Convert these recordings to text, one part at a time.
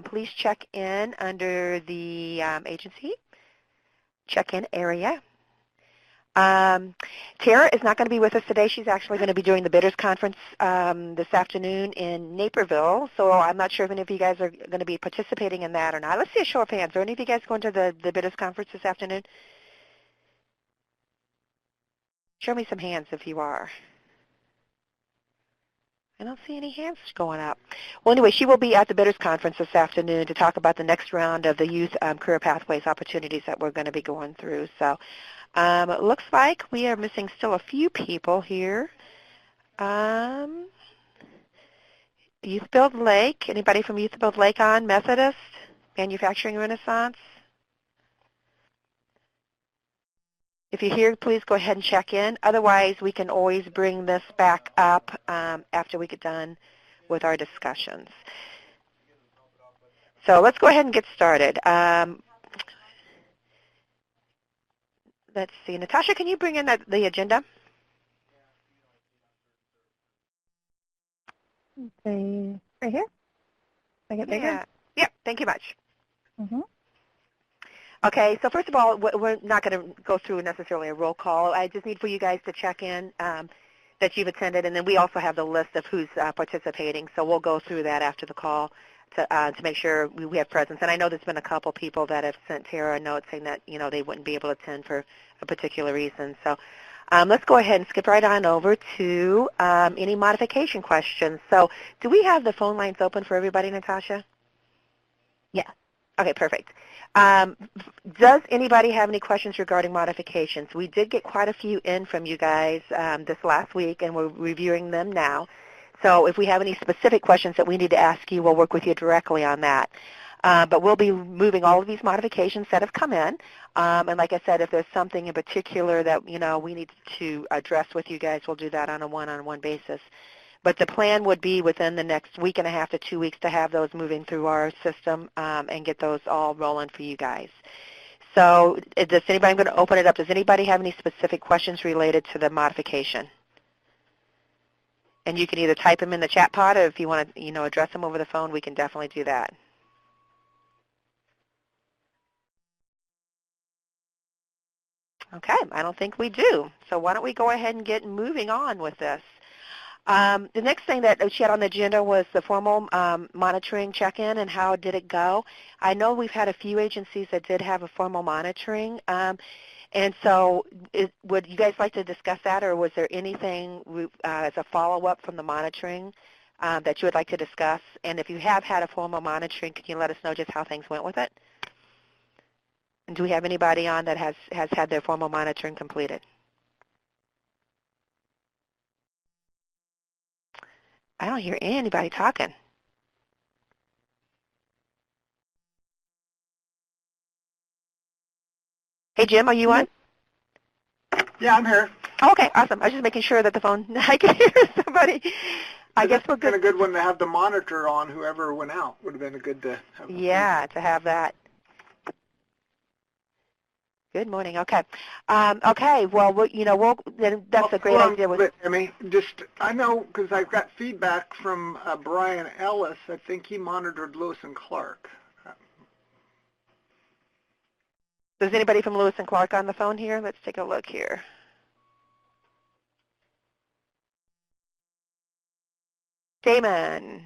please check in under the agency check-in area. Tara is not going to be with us today. She's actually going to be doing the Bidders Conference this afternoon in Naperville, so I'm not sure if any of you guys are going to be participating in that or not. Let's see a show of hands. Are any of you guys going to the Bidders Conference this afternoon? Show me some hands if you are. I don't see any hands going up. Well, anyway, she will be at the Bidders Conference this afternoon to talk about the next round of the Youth Career Pathways opportunities that we're going to be going through. So it looks like we are missing still a few people here. Youth Build Lake. Anybody from Youth Build Lake on? Methodist? Manufacturing Renaissance? If you're here, please go ahead and check in. Otherwise, we can always bring this back up after we get done with our discussions. So let's go ahead and get started. Let's see. Natasha, can you bring in the agenda? Okay. Right here? I get bigger? Yeah, thank you much. Mm-hmm. Okay, so first of all, we're not going to go through necessarily a roll call. I just need for you guys to check in that you've attended, and then we also have the list of who's participating, so we'll go through that after the call to make sure we have presence. And I know there's been a couple people that have sent Tara a note saying that, you know, they wouldn't be able to attend for a particular reason. So let's go ahead and skip right on over to any modification questions. So do we have the phone lines open for everybody, Natasha? Yeah. Okay, perfect. Does anybody have any questions regarding modifications? We did get quite a few in from you guys this last week, and we're reviewing them now. So if we have any specific questions that we need to ask you, we'll work with you directly on that. But we'll be moving all of these modifications that have come in. And like I said, if there's something in particular that, you know, we need to address with you guys, we'll do that on a one-on-one basis. But the plan would be within the next week and a half to 2 weeks to have those moving through our system and get those all rolling for you guys. So does anybody, I'm going to open it up. Does anybody have any specific questions related to the modification? And you can either type them in the chat pod, or if you want to, you know, address them over the phone, we can definitely do that. Okay, I don't think we do. So why don't we go ahead and get moving on with this. The next thing that she had on the agenda was the formal monitoring check-in and how did it go. I know we've had a few agencies that did have a formal monitoring, and so would you guys like to discuss that, or was there anything as a follow-up from the monitoring that you would like to discuss? And if you have had a formal monitoring, can you let us know just how things went with it? And do we have anybody on that has had their formal monitoring completed? I don't hear anybody talking. Hey, Jim, are you on? Yeah, I'm here. Oh, okay, awesome. I was just making sure that the phone, I could hear somebody. I guess we're good. It's been a good one to have the monitor on. Whoever went out would have been a good to have. Yeah, to have that. Good morning. Okay. Okay. Well, you know, that's a great idea. But I mean, just I know because I've got feedback from Brian Ellis. I think he monitored Lewis and Clark. Is anybody from Lewis and Clark on the phone here? Let's take a look here. Damon.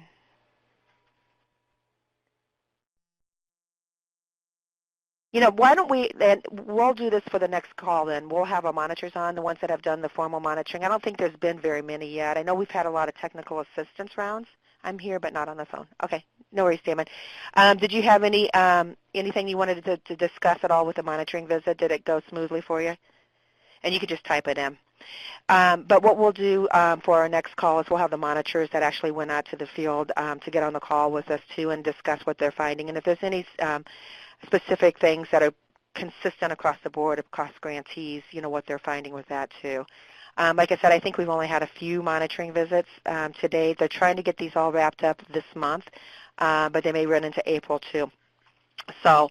You know, why don't we, and we'll do this for the next call then. We'll have our monitors on, the ones that have done the formal monitoring. I don't think there's been very many yet. I know we've had a lot of technical assistance rounds. I'm here but not on the phone. Okay, no worries, Damon. Did you have anything you wanted to discuss at all with the monitoring visit? Did it go smoothly for you? And you could just type it in. But what we'll do for our next call is we'll have the monitors that actually went out to the field to get on the call with us too and discuss what they're finding. And if there's any specific things that are consistent across the board across grantees, you know, what they're finding with that too. Like I said, I think we've only had a few monitoring visits to date. They're trying to get these all wrapped up this month, but they may run into April too. So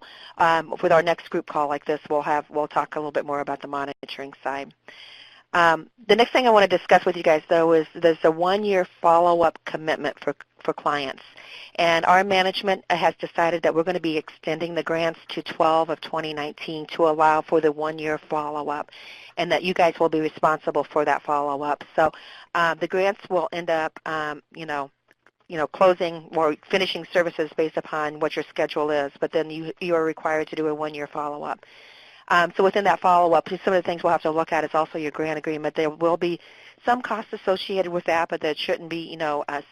with our next group call like this, we'll talk a little bit more about the monitoring side. The next thing I want to discuss with you guys, though, is there's a one-year follow-up commitment for clients. And our management has decided that we're going to be extending the grants to 12 of 2019 to allow for the one-year follow-up, and that you guys will be responsible for that follow-up. So the grants will end up, closing or finishing services based upon what your schedule is, but then you are required to do a one-year follow-up. So within that follow-up, some of the things we'll have to look at is also your grant agreement. There will be some costs associated with that, but that shouldn't be,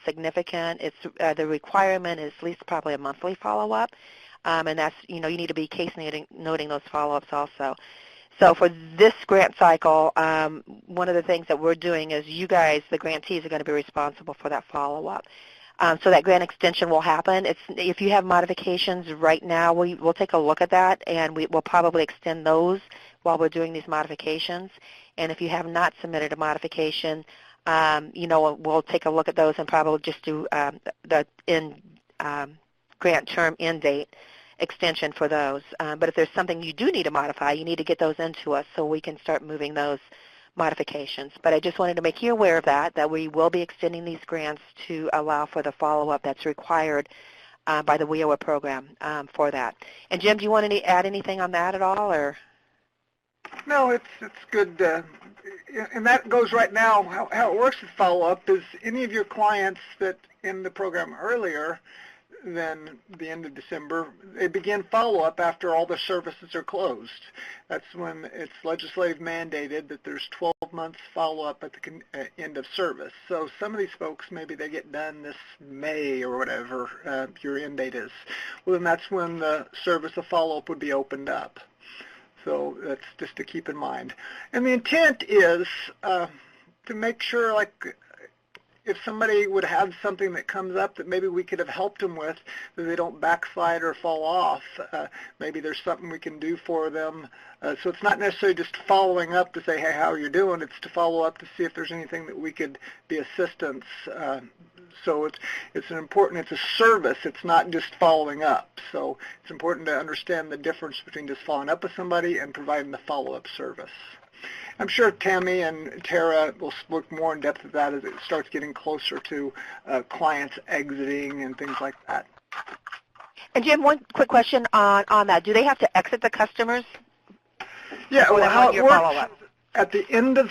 significant. It's the requirement is at least probably a monthly follow-up, and that's, you need to be case noting those follow-ups also. So for this grant cycle, one of the things that we're doing is you guys, the grantees, are going to be responsible for that follow-up. So that grant extension will happen. If you have modifications right now, we'll take a look at that, and we'll probably extend those while we're doing these modifications. And if you have not submitted a modification, we'll take a look at those and probably just do the grant term end date extension for those. But if there's something you do need to modify, you need to get those into us so we can start moving those modifications. But I just wanted to make you aware of that we will be extending these grants to allow for the follow-up that's required by the WIOA program for that. And Jim, do you want to add anything on that at all, or? No, it's good. And that goes right now. How it works with follow-up is any of your clients that in the program earlier than the end of December, they begin follow-up after all the services are closed. That's when it's legislative mandated that there's 12 months follow-up at the end of service. So some of these folks, maybe they get done this May or whatever your end date is. Well, then that's when the service of follow-up would be opened up. So that's just to keep in mind. And the intent is to make sure, like, if somebody would have something that comes up that maybe we could have helped them with, that they don't backslide or fall off, maybe there's something we can do for them. So it's not necessarily just following up to say, hey, how are you doing? It's to follow up to see if there's anything that we could be assistance. So it's a service. It's not just following up. So it's important to understand the difference between just following up with somebody and providing the follow-up service. I'm sure Tammy and Tara will look more in depth at that as it starts getting closer to clients exiting and things like that. And Jim, one quick question on that. Do they have to exit the customers? Yeah, well, how it works, at the end of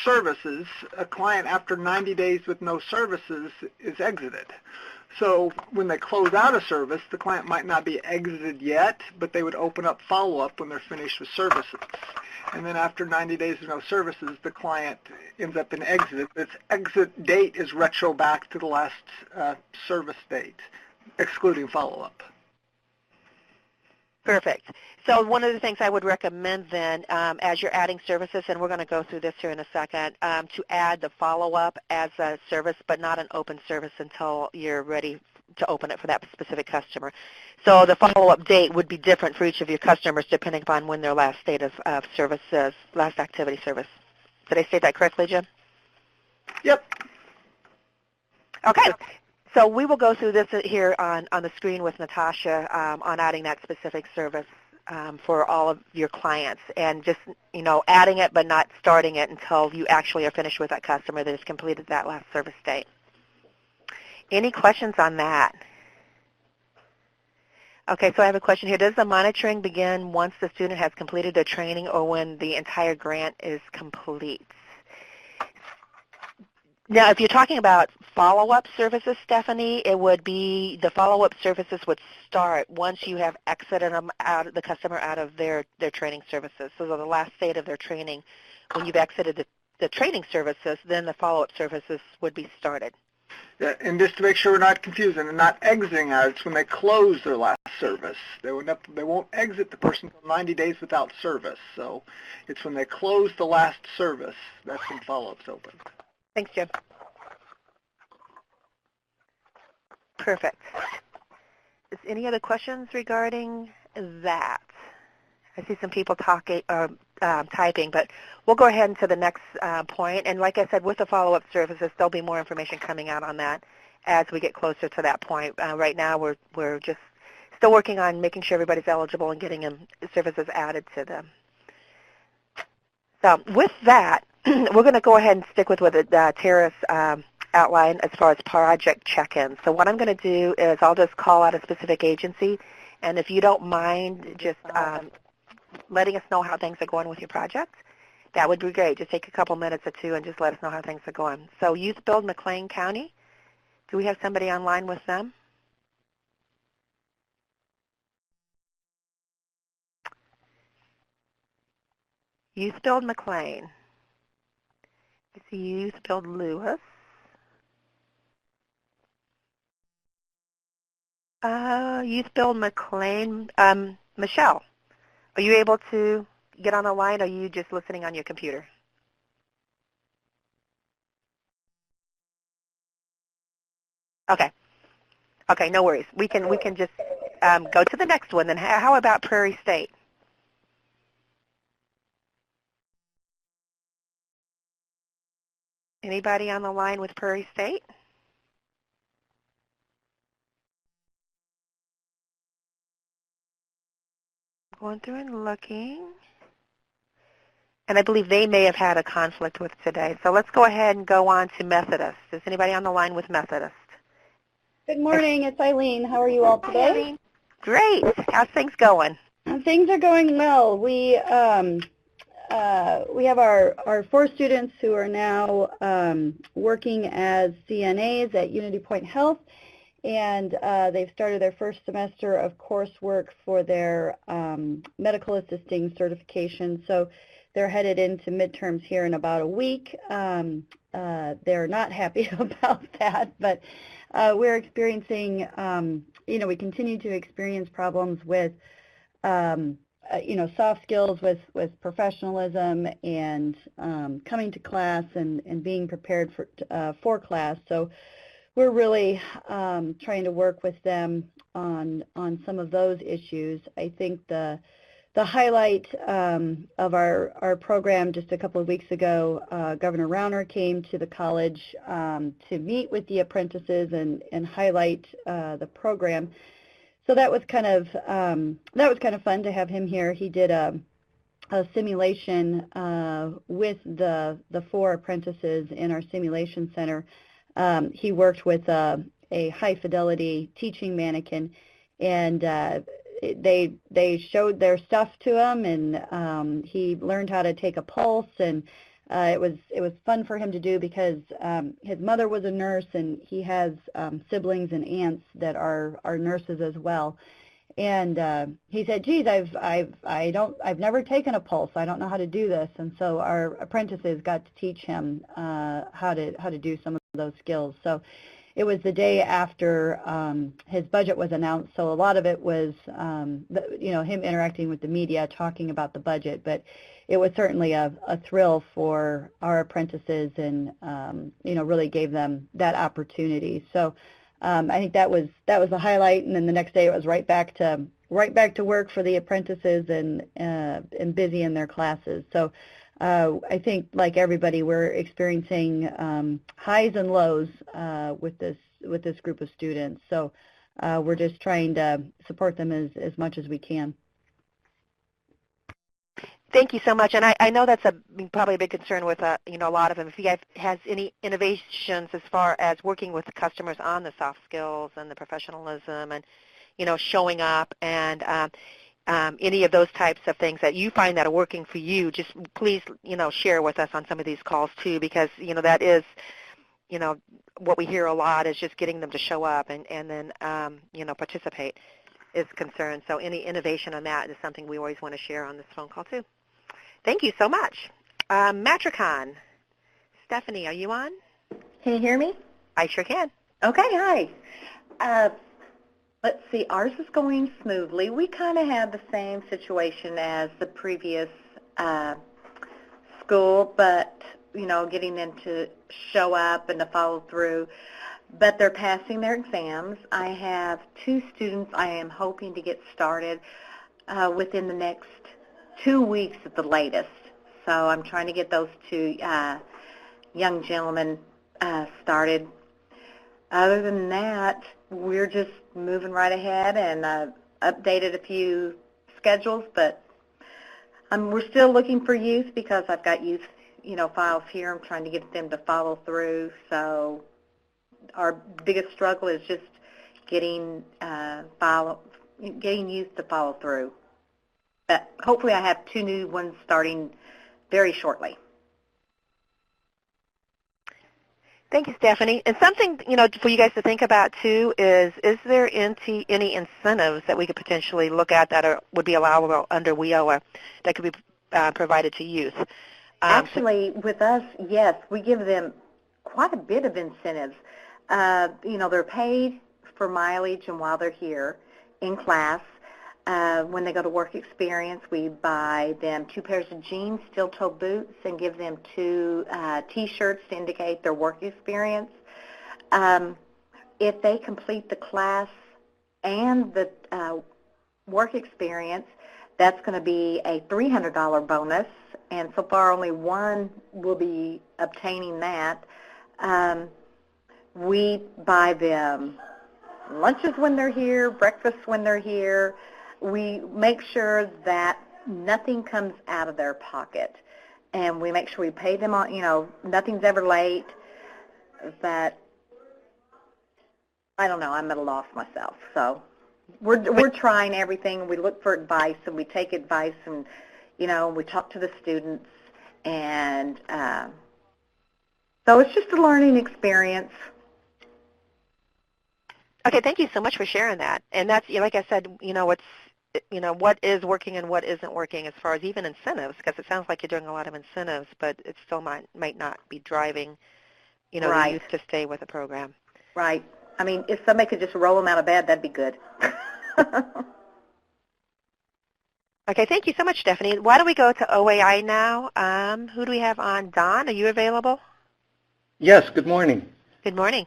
services, a client after 90 days with no services is exited. So when they close out a service, the client might not be exited yet, but they would open up follow-up when they're finished with services. And then after 90 days of no services, the client ends up in exit. Its exit date is retro back to the last service date, excluding follow-up. Perfect. So one of the things I would recommend then, as you're adding services, and we're going to go through this here in a second, to add the follow-up as a service, but not an open service until you're ready to open it for that specific customer. So the follow-up date would be different for each of your customers depending upon when their last date of service is, last activity service. Did I state that correctly, Jim? Yep. Okay. So we will go through this here on the screen with Natasha on adding that specific service for all of your clients, and just, adding it but not starting it until you actually are finished with that customer that has completed that last service date. Any questions on that? Okay, so I have a question here. Does the monitoring begin once the student has completed their training or when the entire grant is complete? Now, if you're talking about follow-up services, Stephanie, it would be the follow-up services would start once you have exited them the customer out of their training services. So the last state of their training, when you've exited the training services, then the follow-up services would be started. Yeah, and just to make sure we're not confusing and not exiting out, it's when they close their last service. They won't exit the person until 90 days without service. So it's when they close the last service, that's when follow-up's open. Thanks, Jim. Perfect. Is any other questions regarding that? I see some people talking, typing, but we'll go ahead into the next point. And like I said, with the follow-up services, there'll be more information coming out on that as we get closer to that point. Right now, we're just still working on making sure everybody's eligible and getting services added to them. So with that, we're going to go ahead and stick with what Tara's outlined as far as project check-ins. So what I'm going to do is I'll just call out a specific agency, and if you don't mind just letting us know how things are going with your project, that would be great. Just take a couple minutes or two and just let us know how things are going. So Youth Build McLean County, do we have somebody online with them? Youth Build McLean. I see Youth Build Lewis. Youth Build McLean. Michelle, are you able to get on the line, or are you just listening on your computer? Okay. Okay, no worries. We can just go to the next one. Then how about Prairie State? Anybody on the line with Prairie State? Going through and looking. And I believe they may have had a conflict with today. So let's go ahead and go on to Methodist. Is anybody on the line with Methodist? Good morning. It's Eileen. How are you all today? Hi, Eileen. Great. How's things going? Things are going well. We have our 4 students who are now working as CNAs at Unity Point Health, and they've started their first semester of coursework for their medical assisting certification. So they're headed into midterms here in about a week. They're not happy about that, but we're experiencing, we continue to experience problems with soft skills with professionalism and coming to class and being prepared for class. So we're really trying to work with them on some of those issues. I think the highlight of our program just a couple of weeks ago, Governor Rauner came to the college to meet with the apprentices and highlight the program. So that was kind of fun to have him here. He did a simulation with the 4 apprentices in our simulation center. He worked with a high fidelity teaching mannequin, and they showed their stuff to him, and he learned how to take a pulse, and it was fun for him to do because his mother was a nurse, and he has siblings and aunts that are nurses as well. And he said, "Geez, I've never taken a pulse. I don't know how to do this." And so our apprentices got to teach him how to do some of those skills. So it was the day after his budget was announced, so a lot of it was him interacting with the media, talking about the budget. But it was certainly a thrill for our apprentices, and really gave them that opportunity. So I think that was the highlight. And then the next day it was right back to work for the apprentices and busy in their classes. So I think, like everybody, we're experiencing highs and lows with this group of students. So we're just trying to support them as much as we can. Thank you so much. And I know that's probably a big concern with a lot of them. If you guys has any innovations as far as working with the customers on the soft skills and the professionalism and showing up and any of those types of things that you find that are working for you, just please share with us on some of these calls too, because that is what we hear a lot is just getting them to show up and then participate is concerned. So any innovation on that is something we always want to share on this phone call too. Thank you so much. Matricon. Stephanie, are you on? Can you hear me? I sure can. Okay, hi. Let's see, ours is going smoothly. We kind of had the same situation as the previous school, but, getting them to show up and to follow through. But they're passing their exams. I have 2 students I am hoping to get started within the next 2 weeks at the latest. So I'm trying to get those 2 young gentlemen started. Other than that, we're just moving right ahead, and updated a few schedules, but we're still looking for youth because I've got youth files here. I'm trying to get them to follow through. So our biggest struggle is just getting youth to follow through. But hopefully I have 2 new ones starting very shortly. Thank you, Stephanie. And something, for you guys to think about, too, is there any incentives that we could potentially look at that would be allowable under WIOA that could be provided to youth? Actually, with us, yes, we give them quite a bit of incentives. They're paid for mileage and while they're here in class. When they go to work experience, we buy them 2 pairs of jeans, steel-toe boots, and give them 2 T-shirts to indicate their work experience. If they complete the class and the work experience, that's going to be a $300 bonus, and so far only 1 will be obtaining that. We buy them lunches when they're here, breakfast when they're here. We make sure that nothing comes out of their pocket, and we make sure we pay them on, nothing's ever late. But I don't know, I'm at a loss myself. So we're trying everything. We look for advice, and we take advice, and we talk to the students, and so it's just a learning experience. Okay, thank you so much for sharing that. And that's, like I said, what is working and what isn't working as far as even incentives, because it sounds like you're doing a lot of incentives, but it still might not be driving, Right. the youth to stay with the program. Right. I mean, if somebody could just roll them out of bed, that'd be good. Okay, thank you so much, Stephanie. Why don't we go to OAI now? Who do we have on? Don, are you available? Yes, good morning. Good morning.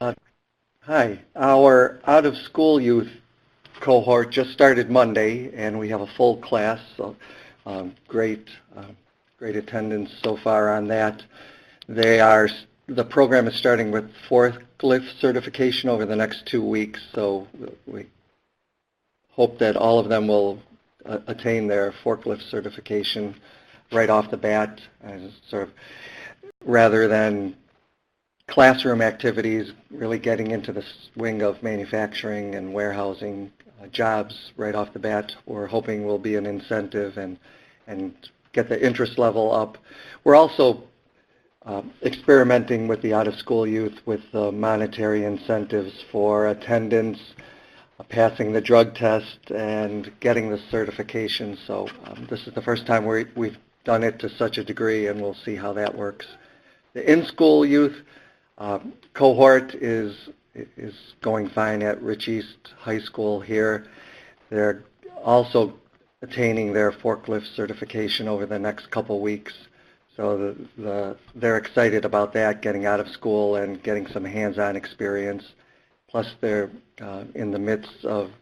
Hi. Our out-of-school youth cohort just started Monday, and we have a full class, so great attendance so far on that. The program is starting with forklift certification over the next 2 weeks, so we hope that all of them will attain their forklift certification right off the bat, sort of rather than classroom activities, really getting into the swing of manufacturing and warehousing jobs right off the bat. We're hoping will be an incentive and get the interest level up. We're also experimenting with the out-of-school youth with monetary incentives for attendance, passing the drug test, and getting the certification. So this is the first time we've done it to such a degree, and we'll see how that works. The in-school youth cohort is going fine at Rich East High School here. They're also attaining their forklift certification over the next couple weeks. So they're excited about that, getting out of school and getting some hands-on experience. Plus they're in the midst of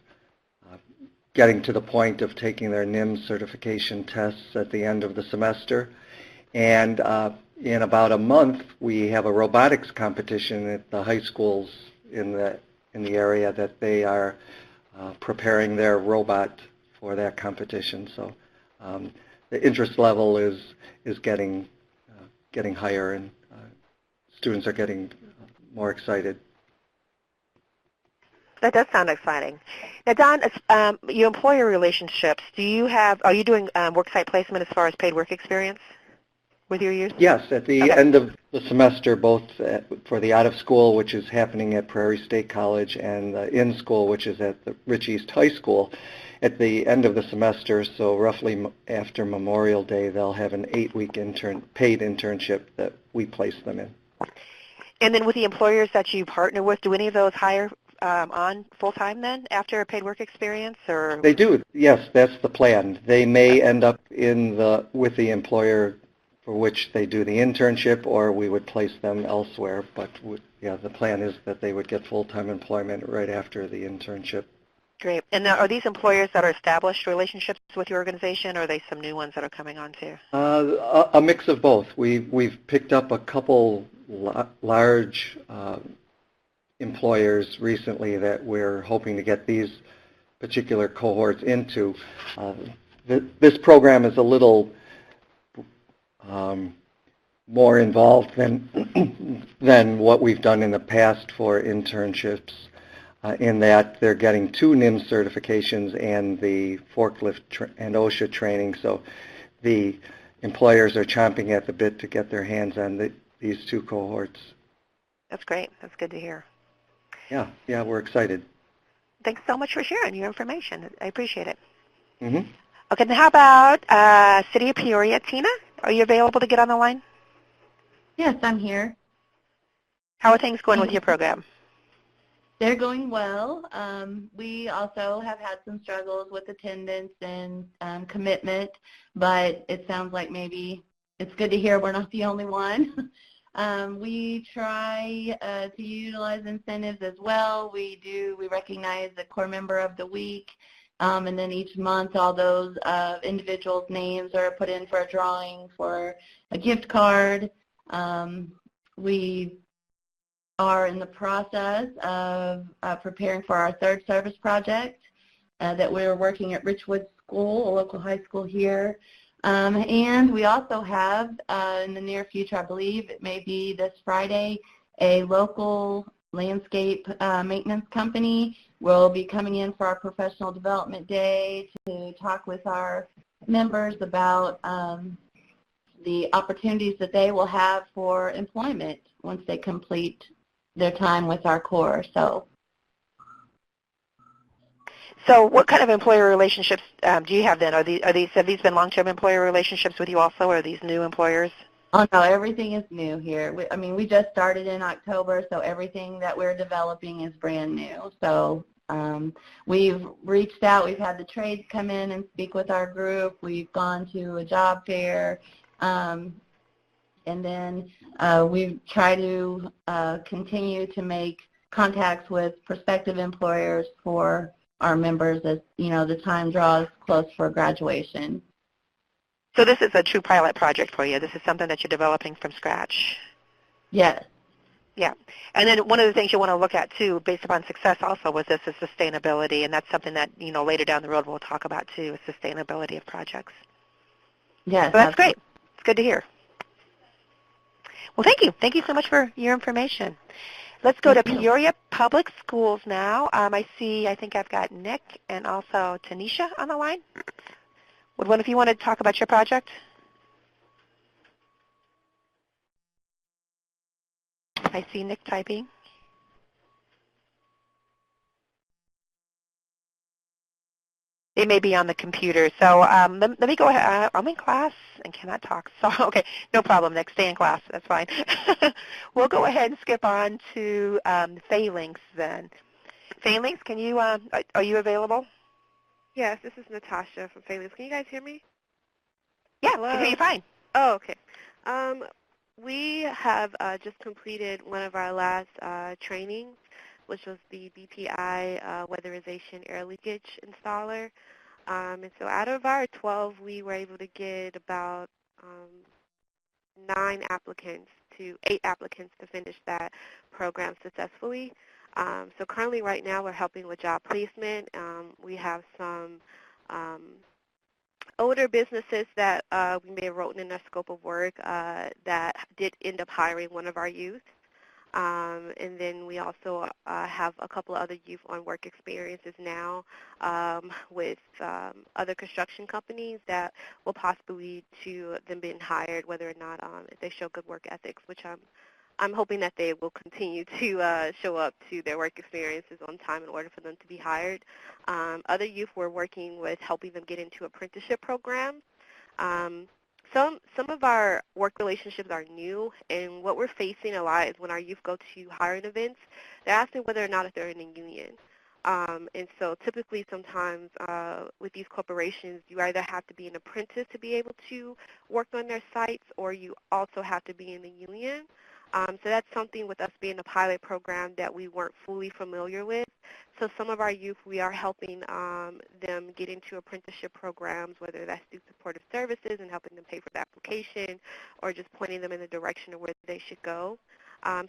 getting to the point of taking their NIMS certification tests at the end of the semester. And in about a month, we have a robotics competition at the high schools in the area that they are preparing their robot for that competition. So the interest level is getting higher, and students are getting more excited. That does sound exciting. Now, Don, your employer relationships, are you doing worksite placement as far as paid work experience with your youth? Yes, at the end of the semester, both for the out-of-school, which is happening at Prairie State College, and the in-school, which is at the Rich East High School, at the end of the semester, so roughly after Memorial Day, they'll have an 8-week paid internship that we place them in. And then with the employers that you partner with, do any of those hire on full-time then after a paid work experience? Or They do, yes, that's the plan. They may end up with the employer for which they do the internship, or we would place them elsewhere. But the plan is that they would get full-time employment right after the internship. Great. And now, are these employers that are established relationships with your organization, or are they some new ones that are coming on too? A mix of both. We've picked up a couple large employers recently that we're hoping to get these particular cohorts into. This program is a little more involved than than what we've done in the past for internships, in that they're getting 2 NIM certifications and the forklift and OSHA training. So the employers are chomping at the bit to get their hands on these 2 cohorts. That's great. That's good to hear. Yeah, we're excited. Thanks so much for sharing your information. I appreciate it. Mm-hmm. Okay, then how about City of Peoria? Tina, are you available to get on the line? Yes, I'm here. How are things going with your program? They're going well. We also have had some struggles with attendance and commitment, but it sounds like maybe it's good to hear we're not the only one. We try to utilize incentives as well. We recognize the core member of the week, and then each month all those individuals' names are put in for a drawing for a gift card. We are in the process of preparing for our third service project that we're working at Richwood School, a local high school here. And we also have, in the near future, I believe it may be this Friday, a local landscape maintenance company will be coming in for our professional development day to talk with our members about the opportunities that they will have for employment once they complete their time with our core. So what kind of employer relationships do you have then? Have these been long-term employer relationships with you also, or are these new employers? Oh, no, everything is new here. We just started in October, so everything that we're developing is brand new. So we've reached out. We've had the trades come in and speak with our group. We've gone to a job fair. And then we try to continue to make contacts with prospective employers for our members as, the time draws close for graduation. So this is a true pilot project for you. This is something that you're developing from scratch. Yes. Yeah. And then one of the things you want to look at, too, based upon success also with this is sustainability, and that's something that, later down the road we'll talk about, too, is sustainability of projects. Yes. So that's great. It's good to hear. Well, thank you. Thank you so much for your information. Let's go to Peoria Public Schools now. I think I've got Nick and also Tanisha on the line. Would one of you want to talk about your project? I see Nick typing. It may be on the computer. So let me go ahead. I'm in class and cannot talk. So, okay, no problem, Nick. Stay in class. That's fine. We'll go ahead and skip on to Phalanx then. Phalanx, can you, are you available? Yes, this is Natasha from Phalanx. Can you guys hear me? Yeah, I can hear you fine. Oh, okay. We have just completed one of our last trainings, which was the BPI weatherization air leakage installer. And so out of our 12, we were able to get about 8 applicants to finish that program successfully. So currently right now we're helping with job placement. We have some older businesses that we may have written in their scope of work that did end up hiring one of our youth. And then we also have a couple of other youth on work experiences now with other construction companies that will possibly lead to them being hired, whether or not if they show good work ethics, which I'm hoping that they will continue to show up to their work experiences on time in order for them to be hired. Other youth we're working with helping them get into apprenticeship programs. Some of our work relationships are new, and what we're facing a lot is when our youth go to hiring events, they're asking whether or not if they're in a union. And so typically sometimes with these corporations, you either have to be an apprentice to be able to work on their sites, or you also have to be in the union. So that's something with us being a pilot program that we weren't fully familiar with. So some of our youth, we are helping them get into apprenticeship programs, whether that's through supportive services and helping them pay for the application, or just pointing them in the direction of where they should go.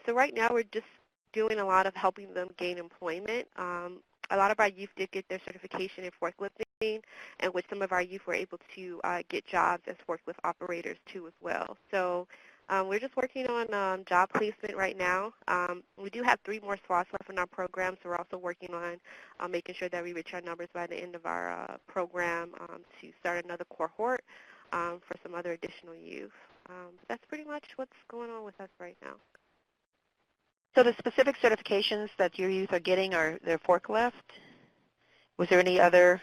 So right now we're just doing a lot of helping them gain employment. A lot of our youth did get their certification in forklifting, and with some of our youth were able to get jobs as forklift operators too as well. So We're just working on job placement right now. We do have 3 more slots left in our program, so we're also working on making sure that we reach our numbers by the end of our program to start another cohort for some other additional youth. That's pretty much what's going on with us right now. So the specific certifications that your youth are getting are their forklift? Was there any other?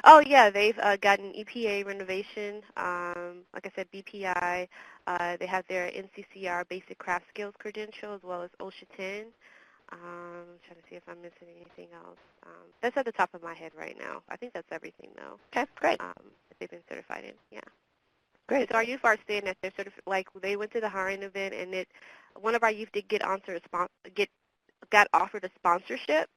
Oh, yeah, they've gotten EPA renovation, like I said, BPI. They have their NCCR basic craft skills credential as well as OSHA 10. I'm trying to see if I'm missing anything else. That's at the top of my head right now. I think that's everything, though. Okay, great. That they've been certified in, yeah. Great. So our youth are saying that they're like they went to the hiring event, and one of our youth did got offered a sponsorship.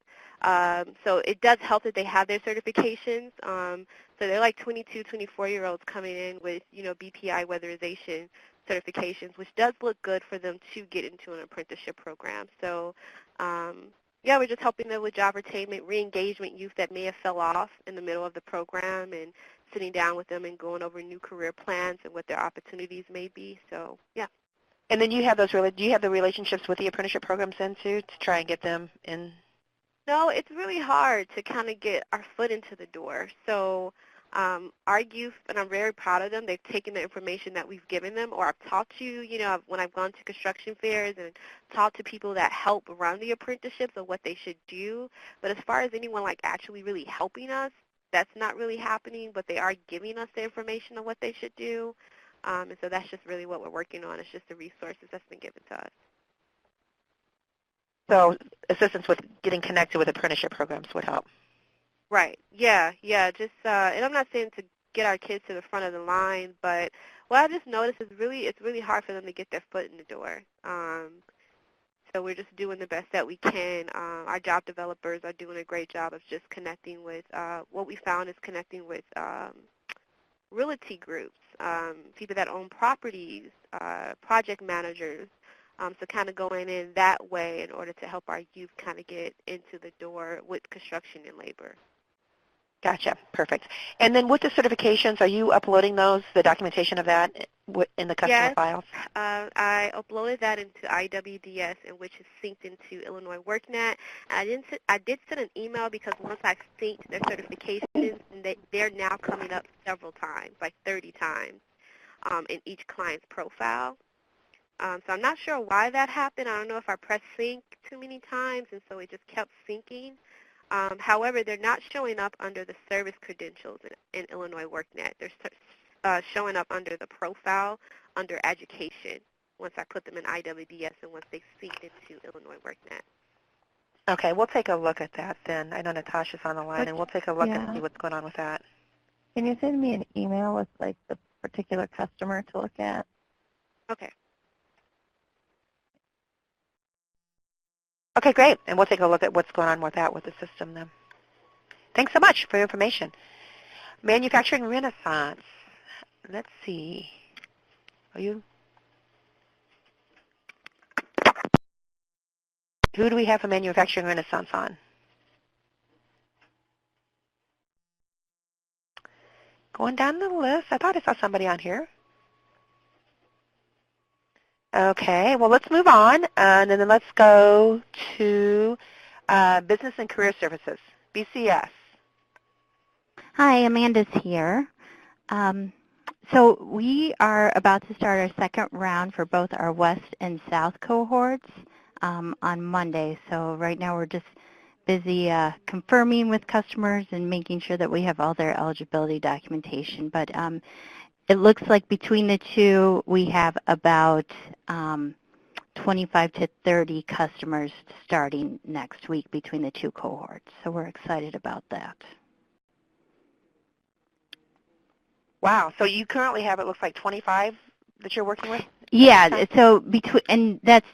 So it does help that they have their certifications. So they're like 22, 24-year-olds coming in with, BPI weatherization certifications, which does look good for them to get into an apprenticeship program. So, yeah, we're just helping them with job attainment, re-engagement youth that may have fell off in the middle of the program, and sitting down with them and going over new career plans and what their opportunities may be. So, yeah. And then do you have the relationships with the apprenticeship programs then too to try and get them in? No, it's really hard to kind of get our foot into the door. So our youth, and I'm very proud of them, they've taken the information that we've given them, or I've talked to, when I've gone to construction fairs and talked to people that help run the apprenticeships of what they should do. But as far as anyone like actually really helping us, that's not really happening, but they are giving us the information of what they should do. And so that's just really what we're working on. It's just the resources that's been given to us. So assistance with getting connected with apprenticeship programs would help. Right. Yeah. Just and I'm not saying to get our kids to the front of the line, but what I just noticed is it's really hard for them to get their foot in the door. So we're just doing the best that we can. Our job developers are doing a great job of just connecting with. What we found is connecting with realty groups, people that own properties, project managers. So kind of going in that way in order to help our youth kind of get into the door with construction and labor. Gotcha. Perfect. And then with the certifications, are you uploading the documentation of that in the customer files? Yes, I uploaded that into IWDS, and which is synced into Illinois WorkNet. And I did send an email because once I synced their certifications, and they're now coming up several times, like 30 times in each client's profile. So I'm not sure why that happened. I don't know if I pressed sync too many times, and so it just kept syncing. However, they're not showing up under the service credentials in Illinois WorkNet. They're showing up under the profile, under education, once I put them in IWDS and once they sync into Illinois WorkNet. Okay, we'll take a look at that then. I know Natasha's on the line, and we'll take a look and see what's going on with that. Can you send me an email with, like, the particular customer to look at? Okay. Okay, great. And we'll take a look at what's going on with that with the system then. Thanks so much for your information. Manufacturing Renaissance. Let's see. Who do we have for Manufacturing Renaissance on? Going down the list. I thought I saw somebody on here. Okay, well, let's move on, and then let's go to Business and Career Services, BCS. Hi, Amanda's here. So we are about to start our second round for both our West and South cohorts on Monday. So right now we're just busy confirming with customers and making sure that we have all their eligibility documentation. But it looks like between the two, we have about 25 to 30 customers starting next week between the two cohorts. So we're excited about that. Wow. So you currently have, it looks like, 25 that you're working with? Yeah. So and that's,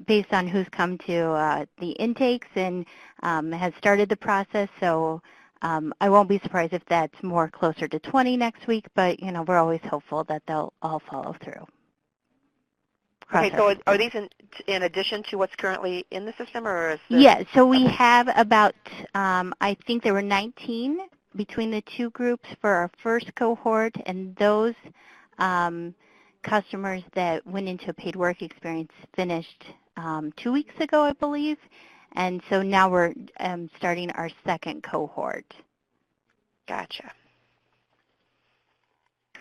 based on who's come to the intakes and has started the process. So I won't be surprised if that's more closer to 20 next week, but, we're always hopeful that they'll all follow through. Okay, so are these in addition to what's currently in the system, or is this? Yeah, so we have about, I think there were 19 between the two groups for our first cohort, and those customers that went into a paid work experience finished 2 weeks ago, I believe. And so now we're starting our second cohort. Gotcha.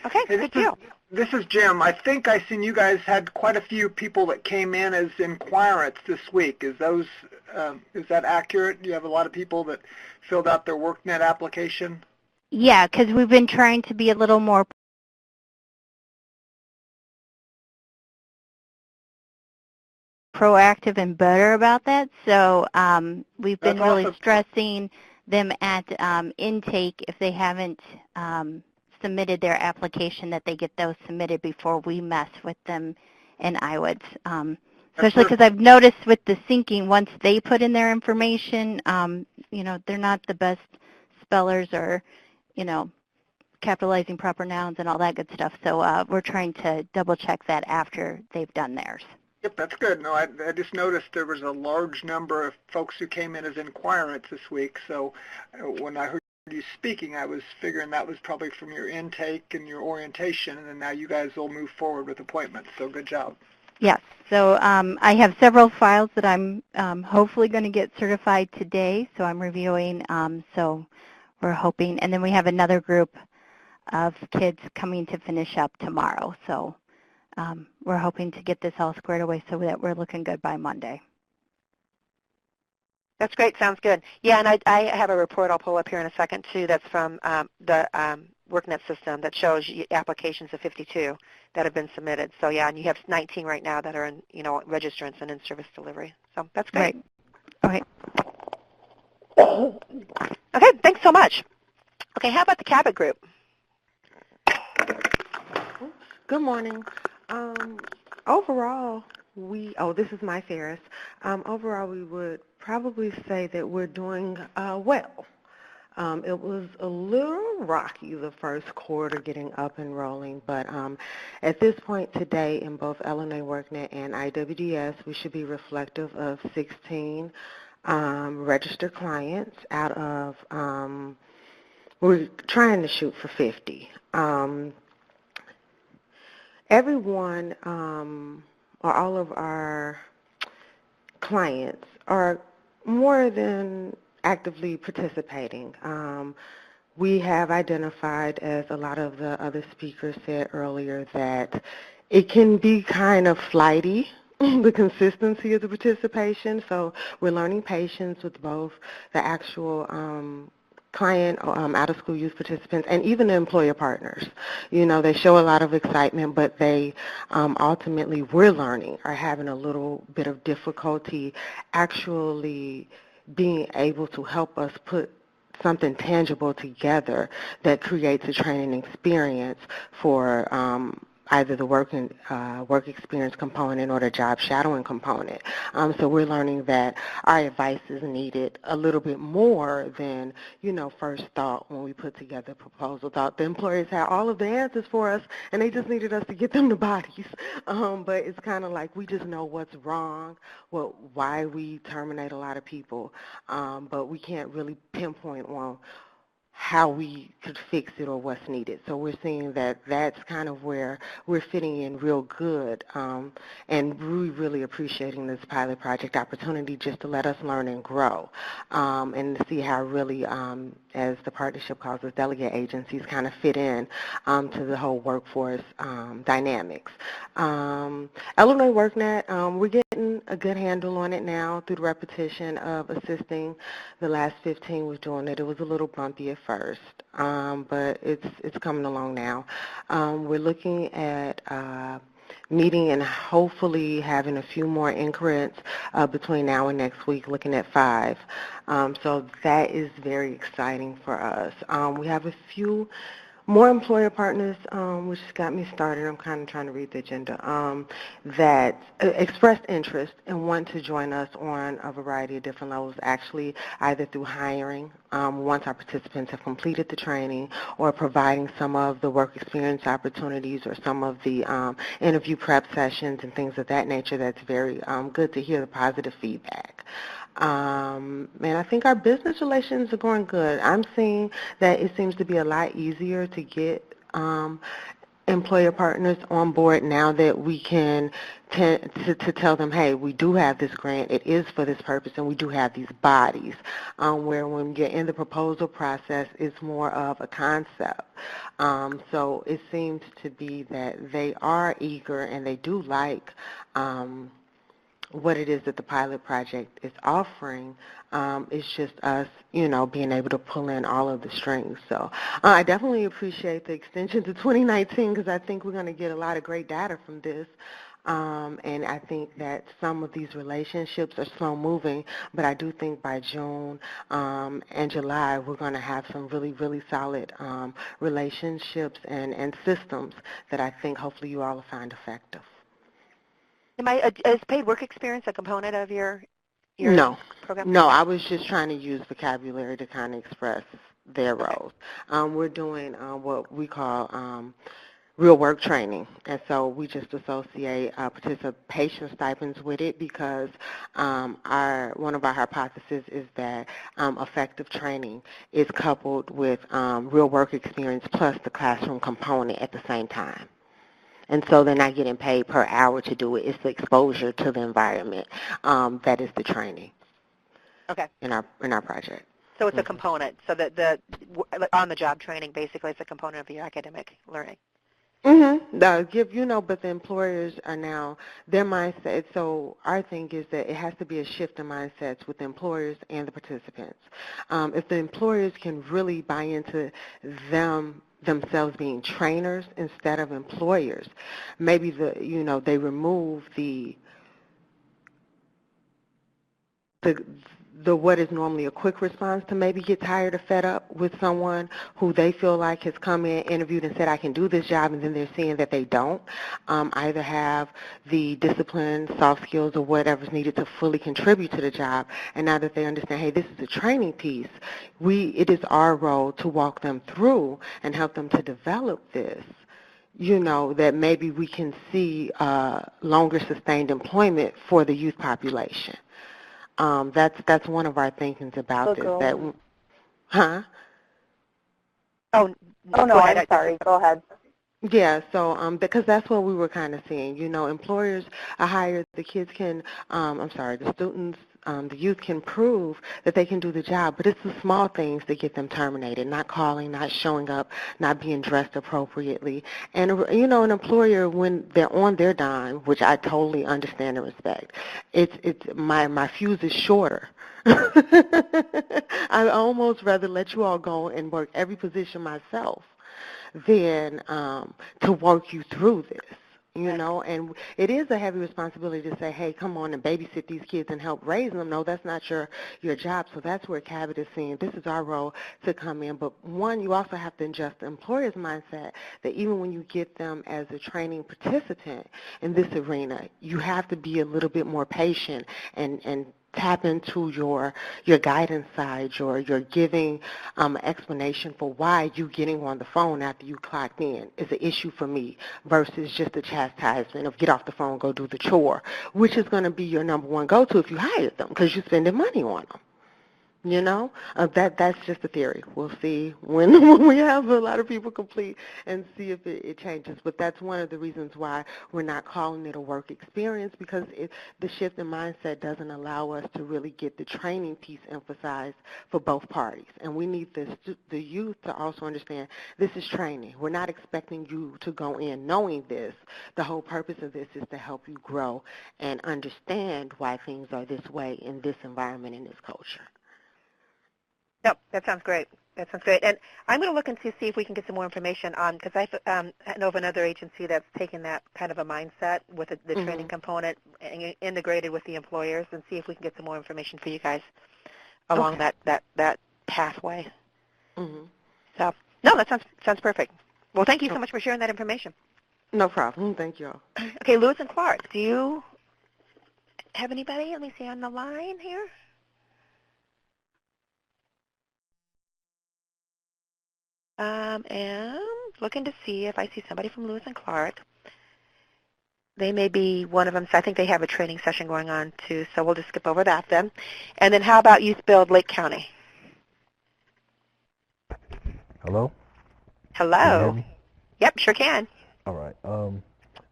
Okay, Hey, good deal. This is Jim. I think I seen you guys had quite a few people that came in as inquirents this week. Is that accurate? Do you have a lot of people that filled out their WorkNet application? Yeah, because we've been trying to be a little more proactive and better about that. So we've been That's really awesome. stressing them at intake if they haven't submitted their application, that they get those submitted before we mess with them in IWIDS. Especially because I've noticed with the syncing, once they put in their information, they're not the best spellers or, capitalizing proper nouns and all that good stuff. So we're trying to double check that after they've done theirs. Yep, that's good. No, I just noticed there was a large number of folks who came in as inquirents this week. So when I heard you speaking, I was figuring that was probably from your intake and your orientation, and then now you guys will move forward with appointments. So good job. Yes. So I have several files that I'm hopefully going to get certified today. So I'm reviewing. So we're hoping. And then we have another group of kids coming to finish up tomorrow. So we're hoping to get this all squared away so that we're looking good by Monday. That's great. Sounds good. Yeah, and I have a report I'll pull up here in a second, too, that's from the WorkNet system that shows applications of 52 that have been submitted. So, yeah, and you have 19 right now that are in, registrants and in-service delivery. So that's great. Right. Okay. Okay, thanks so much. Okay, how about the Cabot group? Good morning. Overall, this is my Ferris. Overall, we would probably say that we're doing well. It was a little rocky the first quarter getting up and rolling, but at this point today in both Illinois WorkNet and IWDS, we should be reflective of 16 registered clients out of, we're trying to shoot for 50. Everyone, or all of our clients are more than actively participating. We have identified, as a lot of the other speakers said earlier, that it can be kind of flighty, the consistency of the participation. So we're learning patience with both the actual client, out-of-school youth participants, and even the employer partners. They show a lot of excitement, but they ultimately, we're learning, are having a little bit of difficulty actually being able to help us put something tangible together that creates a training experience for either the work experience component or the job shadowing component. So we're learning that our advice is needed a little bit more than, first thought when we put together a proposal. Thought the employers had all of the answers for us, and they just needed us to get them the bodies. But it's kind of like we just know what's wrong, why we terminate a lot of people, but we can't really pinpoint on how we could fix it or what's needed. So we're seeing that that's kind of where we're fitting in real good, and we're really appreciating this pilot project opportunity just to let us learn and grow, and to see how really, as the partnership calls us, delegate agencies kind of fit in to the whole workforce dynamics. Illinois WorkNet, we're getting a good handle on it now through the repetition of assisting. The last 15 was doing it. It was a little bumpy at first, but it's coming along now. We're looking at meeting and hopefully having a few more increments between now and next week, looking at 5. So that is very exciting for us. We have a few more employer partners, which got me started. I'm kind of trying to read the agenda, that expressed interest and want to join us on a variety of different levels, actually either through hiring, once our participants have completed the training, or providing some of the work experience opportunities or some of the interview prep sessions and things of that nature. That's very good to hear the positive feedback. And I think our business relations are going good. I'm seeing that it seems to be a lot easier to get employer partners on board now that we can to tell them, hey, we do have this grant, it is for this purpose, and we do have these bodies, where when you're in the proposal process, it's more of a concept. So it seems to be that they are eager and they do like what it is that the pilot project is offering. It's just us, being able to pull in all of the strings. So I definitely appreciate the extension to 2019 because I think we're going to get a lot of great data from this. And I think that some of these relationships are slow moving, but I do think by June and July we're going to have some really, really solid relationships and systems that I think hopefully you all will find effective. Is paid work experience a component of your program? No, I was just trying to use vocabulary to kind of express their roles. We're doing what we call real work training, and so we just associate participation stipends with it because one of our hypotheses is that effective training is coupled with real work experience plus the classroom component at the same time. And so they're not getting paid per hour to do it. It's the exposure to the environment that is the training. Okay. In our project. So it's a component. So that the on-the-job training basically is a component of your academic learning. Mm-hmm. But the employers are now, their mindset, so our thing is that it has to be a shift in mindsets with the employers and the participants. If the employers can really buy into themselves being trainers instead of employers, maybe they remove the what is normally a quick response to maybe get tired or fed up with someone who they feel like has come in, interviewed, and said, I can do this job, and then they're seeing that they don't either have the discipline, soft skills, or whatever's needed to fully contribute to the job. And now that they understand, hey, this is a training piece, it is our role to walk them through and help them to develop this. That maybe we can see longer sustained employment for the youth population. That's one of our thinkings about this. Huh? Oh no, I'm sorry. Go ahead. Yeah, so because that's what we were kind of seeing. Employers are hired, the students, the youth can prove that they can do the job, but it's the small things that get them terminated, not calling, not showing up, not being dressed appropriately. And, an employer, when they're on their dime, which I totally understand and respect, my fuse is shorter. I'd almost rather let you all go and work every position myself than to work you through this. And it is a heavy responsibility to say, hey, come on and babysit these kids and help raise them. No, that's not your job. So that's where Cabot is seeing this is our role to come in. But one, you also have to adjust the employer's mindset that even when you get them as a training participant in this arena, you have to be a little bit more patient and tap into your guidance side, your giving explanation for why you getting on the phone after you clocked in is an issue for me versus just a chastisement of get off the phone, go do the chore, which is going to be your number one go-to if you hired them because you're spending money on them. That's just a theory. We'll see when we have a lot of people complete and see if it changes. But that's one of the reasons why we're not calling it a work experience because the shift in mindset doesn't allow us to really get the training piece emphasized for both parties. And we need the youth to also understand this is training. We're not expecting you to go in knowing this. The whole purpose of this is to help you grow and understand why things are this way in this environment, in this culture. Yep, that sounds great. That sounds great. And I'm going to look and see if we can get some more information on, because I know of another agency that's taken that kind of a mindset with the training component and integrated with the employers, and see if we can get some more information for you guys along that pathway. Mm-hmm. So, no, that sounds perfect. Well, thank you so much for sharing that information. No problem. Thank you all. Okay, Lewis and Clark, do you have anybody, let me see, on the line here? And looking to see if I see somebody from Lewis and Clark. They may be one of them, so I think they have a training session going on too, so we'll just skip over that then. And then how about Youth Build Lake County? Hello? Hello. Can you hear me? Yep, sure can. All right.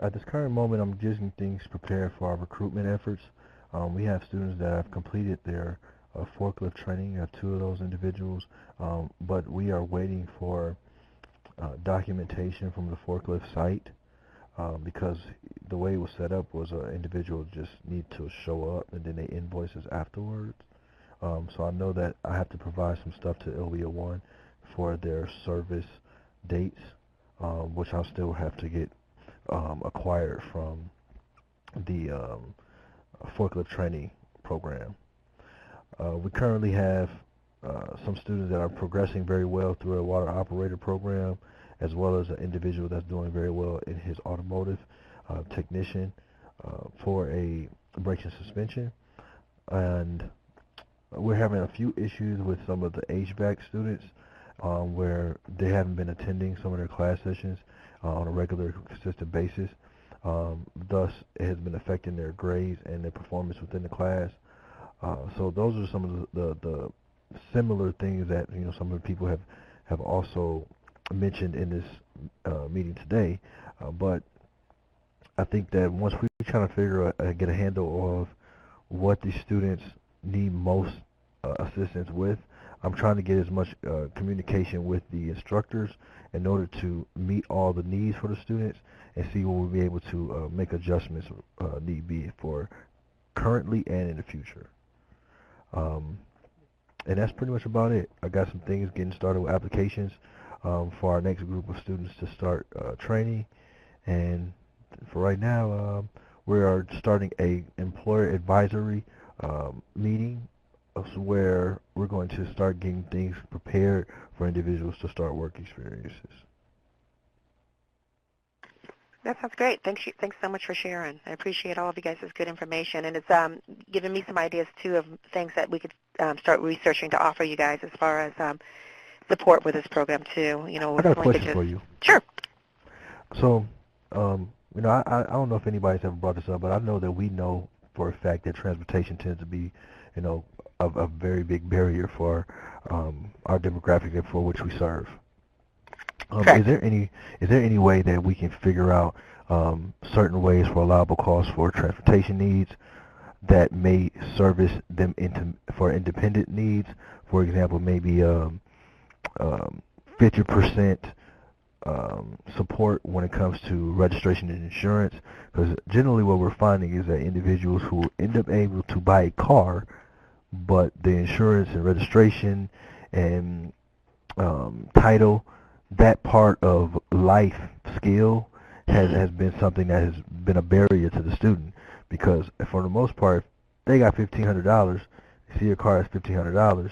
At this current moment, I'm getting things prepared for our recruitment efforts. We have students that have completed their forklift training. We have 2 of those individuals, but we are waiting for documentation from the forklift site because the way it was set up was an individual just need to show up and then they invoice us afterwards. So I know that I have to provide some stuff to LWIA 1 for their service dates, which I'll still have to get acquired from the forklift training program. We currently have some students that are progressing very well through a water operator program, as well as an individual that's doing very well in his automotive technician for a brakes and suspension. And we're having a few issues with some of the HVAC students where they haven't been attending some of their class sessions on a regular, consistent basis. Thus, it has been affecting their grades and their performance within the class. So those are some of the similar things that some of the people have also mentioned in this meeting today. But I think that once we kind of get a handle of what these students need most assistance with, I'm trying to get as much communication with the instructors in order to meet all the needs for the students and see what we'll be able to make adjustments need be for currently and in the future. And that's pretty much about it. I got some things getting started with applications for our next group of students to start training. And for right now, we are starting a employer advisory meeting where we're going to start getting things prepared for individuals to start work experiences. That sounds great. Thanks so much for sharing. I appreciate all of you guys' good information, and it's given me some ideas too of things that we could start researching to offer you guys as far as support with this program too. I got a question for you. Sure. So, I don't know if anybody's ever brought this up, but I know that we know for a fact that transportation tends to be, a very big barrier for our demographic for which we serve. Is there any way that we can figure out certain ways for allowable costs for transportation needs that may service them for independent needs? For example, maybe 50% support when it comes to registration and insurance, because generally what we're finding is that individuals who end up able to buy a car, but the insurance and registration and title, that part of life skill has been something that has been a barrier to the student, because for the most part, if they got $1,500, they see a car that's $1,500,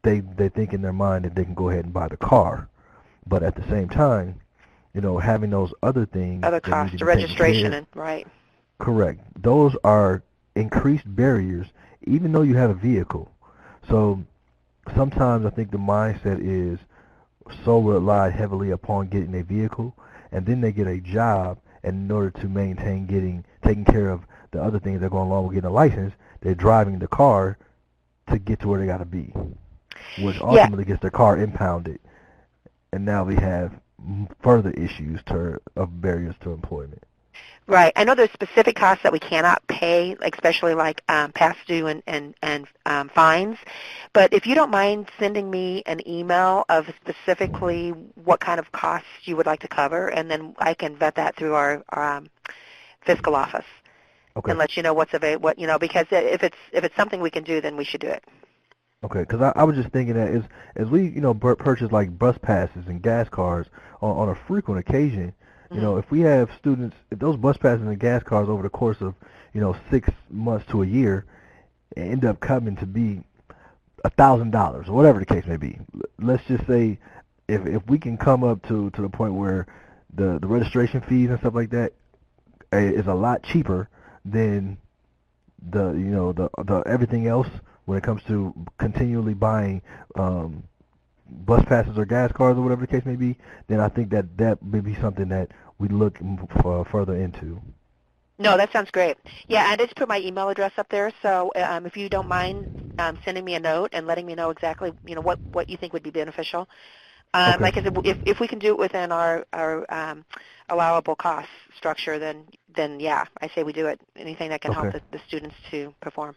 they think in their mind that they can go ahead and buy the car. But at the same time, having those other things, other costs, the registration, and right. Correct. Those are increased barriers, even though you have a vehicle. So sometimes I think the mindset is so relied heavily upon getting a vehicle, and then they get a job, and in order to maintain taking care of the other things that are going along with getting a license, they're driving the car to get to where they got to be, which ultimately gets their car impounded, and now we have further issues of barriers to employment. Right. I know there's specific costs that we cannot pay, especially like past due and fines. But if you don't mind sending me an email of specifically what kind of costs you would like to cover, and then I can vet that through our fiscal office. Okay. And let you know what's available. Because if it's something we can do, then we should do it. Okay, because I was just thinking that as we purchase like bus passes and gas cards on a frequent occasion, if we have students, if those bus passes and gas cards over the course of 6 months to a year end up coming to be $1,000 or whatever the case may be, let's just say if we can come up to the point where the registration fees and stuff like that is a lot cheaper than the everything else when it comes to continually buying bus passes or gas cards or whatever the case may be, then I think that may be something that we look further into. No, that sounds great. Yeah, I just put my email address up there, so if you don't mind sending me a note and letting me know exactly what you think would be beneficial, Okay. Like I said, if we can do it within our allowable cost structure, then yeah, I say we do it. Anything that can help Okay. the students to perform.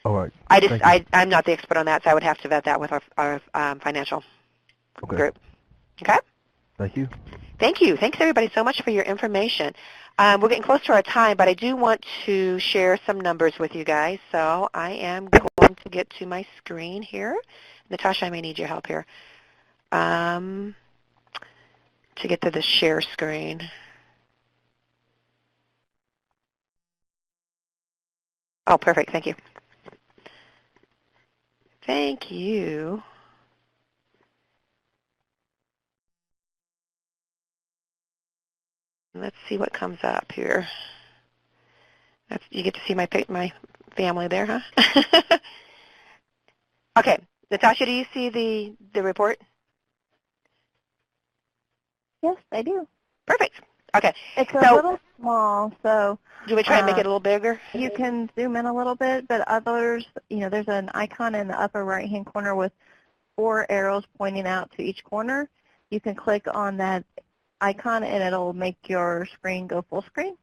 All right. Thank you. I'm not the expert on that, so I would have to vet that with our financial Okay. group. Okay? Thank you. Thank you. Thanks, everybody, so much for your information. We're getting close to our time, but I do want to share some numbers with you guys, so I am going to get to my screen here. Natasha, I may need your help here to get to the share screen. Oh, perfect. Thank you. Thank you. Let's see what comes up here. You get to see my family there, huh? Okay. Natasha, do you see the report? Yes, I do. Perfect. Okay. It's a little small, so do we try and make it a little bigger? you can zoom in a little bit, but others, there's an icon in the upper right-hand corner with 4 arrows pointing out to each corner. You can click on that icon, and it'll make your screen go full screen.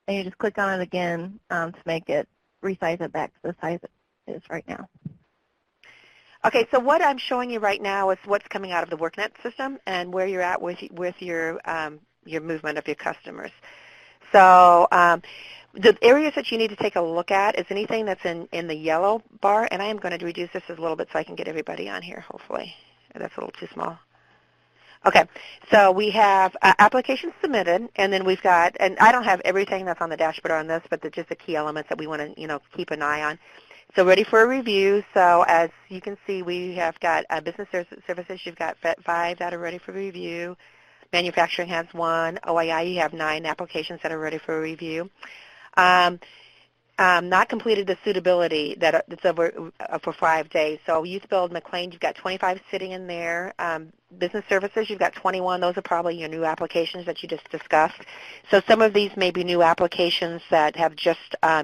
And you just click on it again to make it, resize it back to the size it is right now. Okay, so what I'm showing you right now is what's coming out of the WorkNet system and where you're at with your movement of your customers. So the areas that you need to take a look at is anything that's in the yellow bar, and I am going to reduce this a little bit so I can get everybody on here, hopefully. That's a little too small. Okay, so we have applications submitted, and then we've got, and I don't have everything that's on the dashboard on this, but just the key elements that we want to, keep an eye on. So ready for a review. So as you can see, we have got business services. You've got 5 that are ready for review. Manufacturing has 1. OII, you have 9 applications that are ready for review. Not completed the suitability that's over for 5 days. So Youth Build McLean, you've got 25 sitting in there. Business services, you've got 21. Those are probably your new applications that you just discussed. So some of these may be new applications that have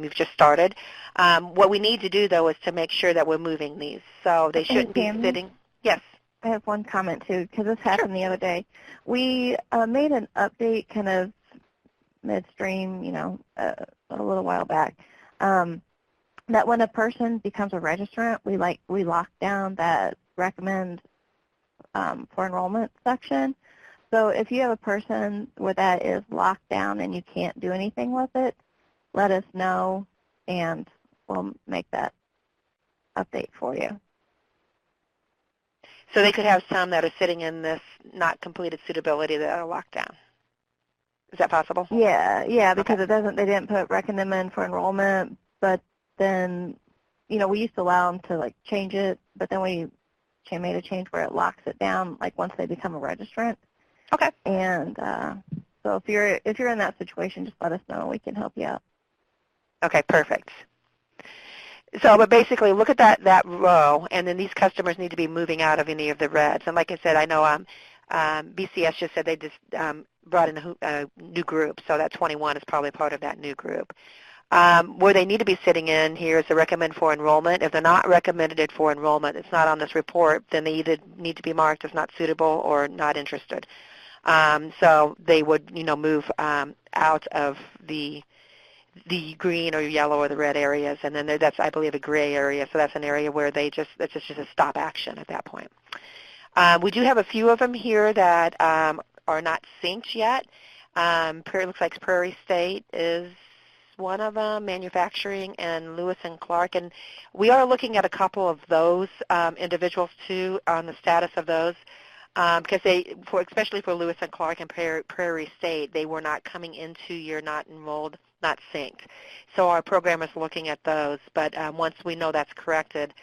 you've just started. What we need to do, though, is to make sure that we're moving these. So they shouldn't be sitting. Yes. I have one comment, too, because this happened the other day. We made an update kind of midstream, a little while back, that when a person becomes a registrant, we lock down that recommend for enrollment section. So if you have a person where that is locked down and you can't do anything with it, let us know, and we'll make that update for you. So they could have some that are sitting in this not completed suitability that are locked down. Is that possible? Yeah, because they didn't put recommend for enrollment, but then, we used to allow them to change it, but then we made a change where it locks it down once they become a registrant. Okay. And so if you're in that situation, just let us know and we can help you out. Okay, perfect. So, but basically, look at that row, and then these customers need to be moving out of any of the reds. And like I said, I know BCS just said they just brought in a new group, so that 21 is probably part of that new group. Where they need to be sitting in here is the recommend for enrollment. If they're not recommended for enrollment, it's not on this report, then they either need to be marked as not suitable or not interested. So they would, move out of the green or yellow or the red areas, and then that's, I believe, a gray area. So that's an area where it's just a stop action at that point. We do have a few of them here that are not synced yet. Looks like Prairie State is one of them, manufacturing, and Lewis and Clark. And we are looking at a couple of those individuals too on the status of those. Because especially for Lewis and Clark and Prairie State, they were not coming into your not enrolled, not synced. So our program is looking at those. But once we know that's corrected,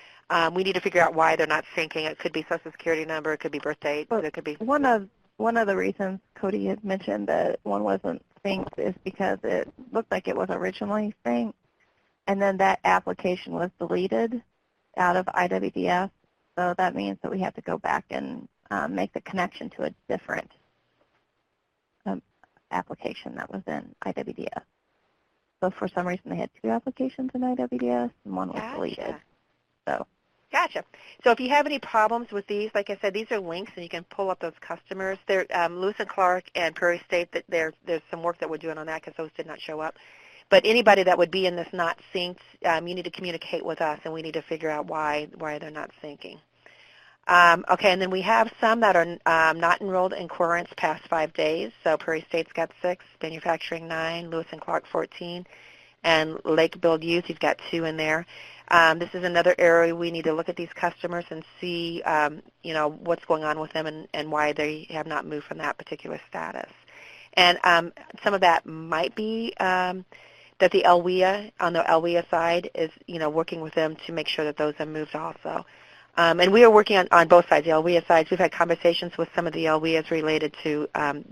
we need to figure out why they're not syncing. It could be Social Security number, it could be birth date, it could be. One of the reasons Cody had mentioned that one wasn't synced is because it looked like it was originally synced, and then that application was deleted out of IWDF. So that means that we have to go back and make the connection to a different application that was in IWDF. So for some reason they had 2 applications in IWDF and one was deleted. So Gotcha. So if you have any problems with these, like I said, these are links, and you can pull up those customers. They're Lewis and Clark and Prairie State. There's some work that we're doing on that because those did not show up. But anybody that would be in this not synced, you need to communicate with us, and we need to figure out why they're not syncing. Okay, and then we have some that are not enrolled in Courants past 5 days. So Prairie State's got 6, Manufacturing 9, Lewis and Clark 14, and Lake Build Youth, you've got 2 in there. This is another area we need to look at these customers and see, what's going on with them and why they have not moved from that particular status. And some of that might be that the LWIA, on the LWIA side, is, working with them to make sure that those are moved also. And we are working on both sides, the LWIA sides. We've had conversations with some of the LWIAs related to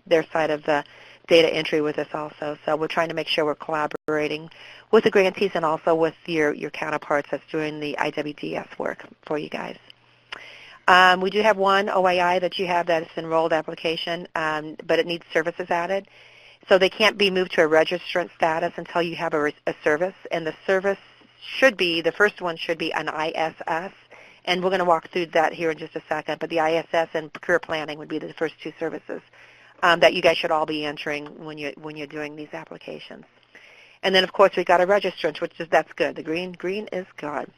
their side of the data entry with us also. So we're trying to make sure we're collaborating with the grantees and also with your counterparts that's doing the IWDS work for you guys. We do have one OII that you have that is enrolled application, but it needs services added. So they can't be moved to a registrant status until you have a service. And the service should be, the first one should be an ISS. And we're going to walk through that here in just a second. But the ISS and career planning would be the first 2 services that you guys should all be entering when you're doing these applications. And then, of course, we've got a registrant, that's good. The green is good.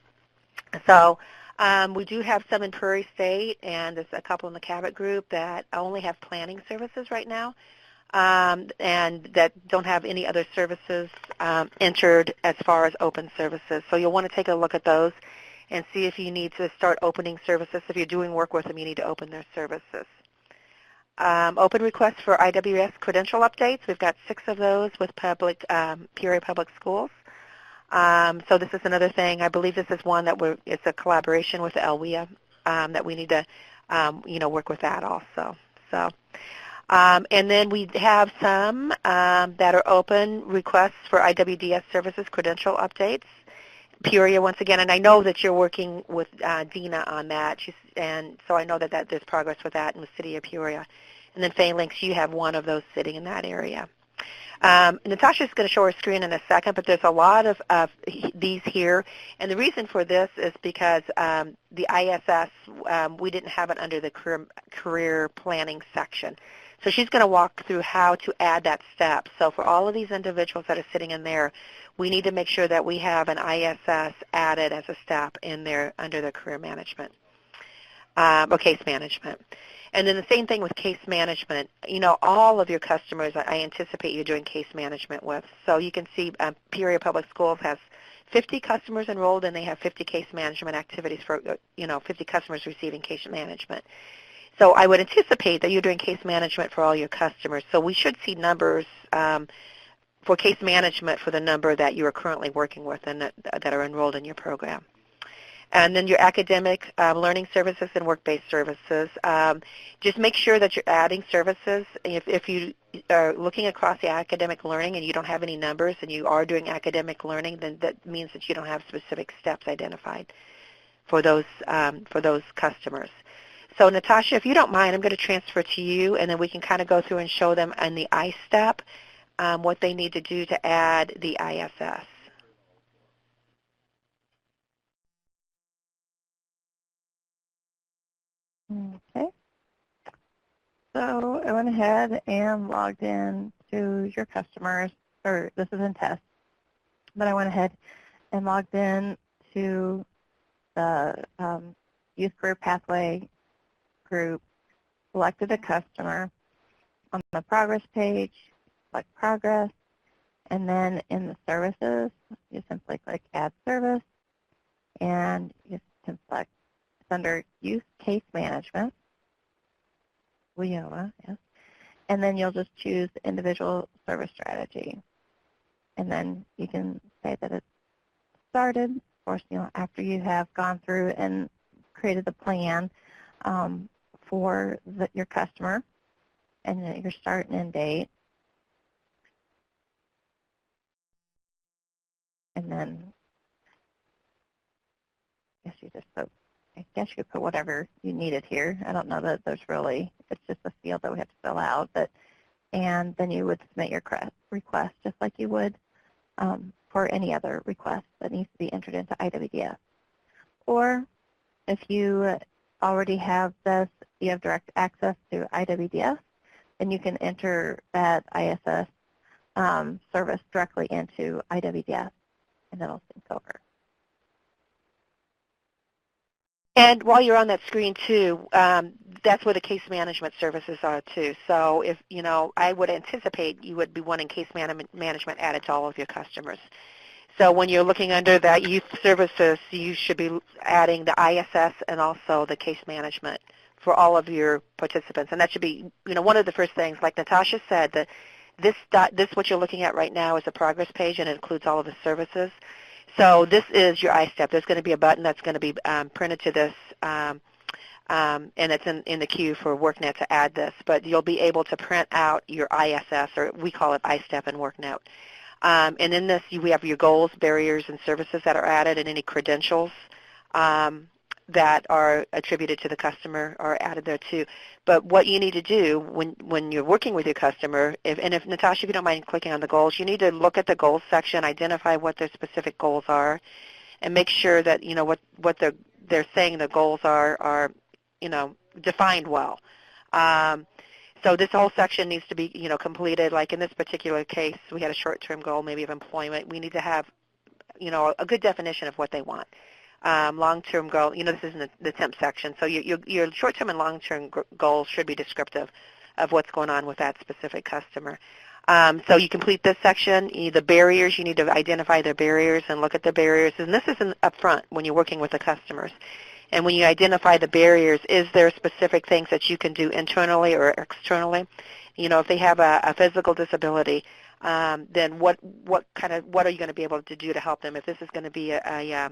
So we do have some in Prairie State, and there's a couple in the Cabot group that only have planning services right now, and that don't have any other services entered as far as open services. So you'll want to take a look at those and see if you need to start opening services. If you're doing work with them, you need to open their services. Open requests for IWS credential updates. We've got 6 of those with Peoria Public Schools. So this is another thing. I believe this is one that it's a collaboration with LWIA that we need to, work with that also. So, and then we have some that are open requests for IWDS services credential updates. Peoria, once again, and I know that you're working with Dina on that, and so I know that there's progress with that in the city of Peoria. And then Phalanx, you have one of those sitting in that area. Natasha's going to show her screen in a second, but there's a lot of these here. And the reason for this is because the ISS, we didn't have it under the career planning section. So she's going to walk through how to add that step. So for all of these individuals that are sitting in there, we need to make sure that we have an ISS added as a step in there under the career management or case management. And then the same thing with case management. All of your customers, I anticipate you're doing case management with. So you can see Peoria Public Schools has 50 customers enrolled, and they have 50 case management activities for, 50 customers receiving case management. So I would anticipate that you're doing case management for all your customers. So we should see numbers for case management for the number that you are currently working with and that are enrolled in your program. And then your academic learning services and work-based services. Just make sure that you're adding services. If you are looking across the academic learning and you don't have any numbers and you are doing academic learning, then that means that you don't have specific steps identified for those customers. So Natasha, if you don't mind, I'm going to transfer to you, and then we can kind of go through and show them on the I step what they need to do to add the ISS. Okay. So I went ahead and logged in to your customers, or this is in test, but I went ahead and logged in to the Youth Career Pathway group, selected a customer. On the progress page, select progress, and then in the services, you simply click add service, and you can select, it's under youth case management, WIOA, yes, and then you'll just choose the individual service strategy. And then you can say that it's started, of course, after you have gone through and created the plan for your customer, and your start and end date. And then I guess you could put whatever you needed here. I don't know that there's really, it's just a field that we have to fill out. And then you would submit your request just like you would for any other request that needs to be entered into IWDS. Or If you already have this, you have direct access to IWDS, and you can enter that ISS service directly into IWDS, and it'll sync over. And while you're on that screen too, that's where the case management services are too. So if, I would anticipate you would be wanting case management added to all of your customers. So when you're looking under that youth services, you should be adding the ISS and also the case management for all of your participants. And that should be, one of the first things, like Natasha said, that this what you're looking at right now is a progress page, and it includes all of the services. So this is your iStep. There's going to be a button that's going to be printed to this, and it's in the queue for WorkNet to add this. But you'll be able to print out your ISS, or we call it iStep in WorkNet. And in this, we have your goals, barriers, and services that are added, and any credentials that are attributed to the customer are added there too. But what you need to do when you're working with your customer, if Natasha, if you don't mind clicking on the goals, you need to look at the goals section, identify what their specific goals are, and make sure that what they're saying the goals are defined well. So this whole section needs to be completed. Like in this particular case, we had a short-term goal, maybe of employment. We need to have a good definition of what they want. Long-term goal, this is in the temp section, so your short-term and long-term goals should be descriptive of what's going on with that specific customer. So you complete this section. The barriers, you need to identify their barriers and look at the barriers, and this is up front when you're working with the customers. And when you identify the barriers, is there specific things that you can do internally or externally? If they have a physical disability, then what are you going to be able to do to help them? If this is going to be a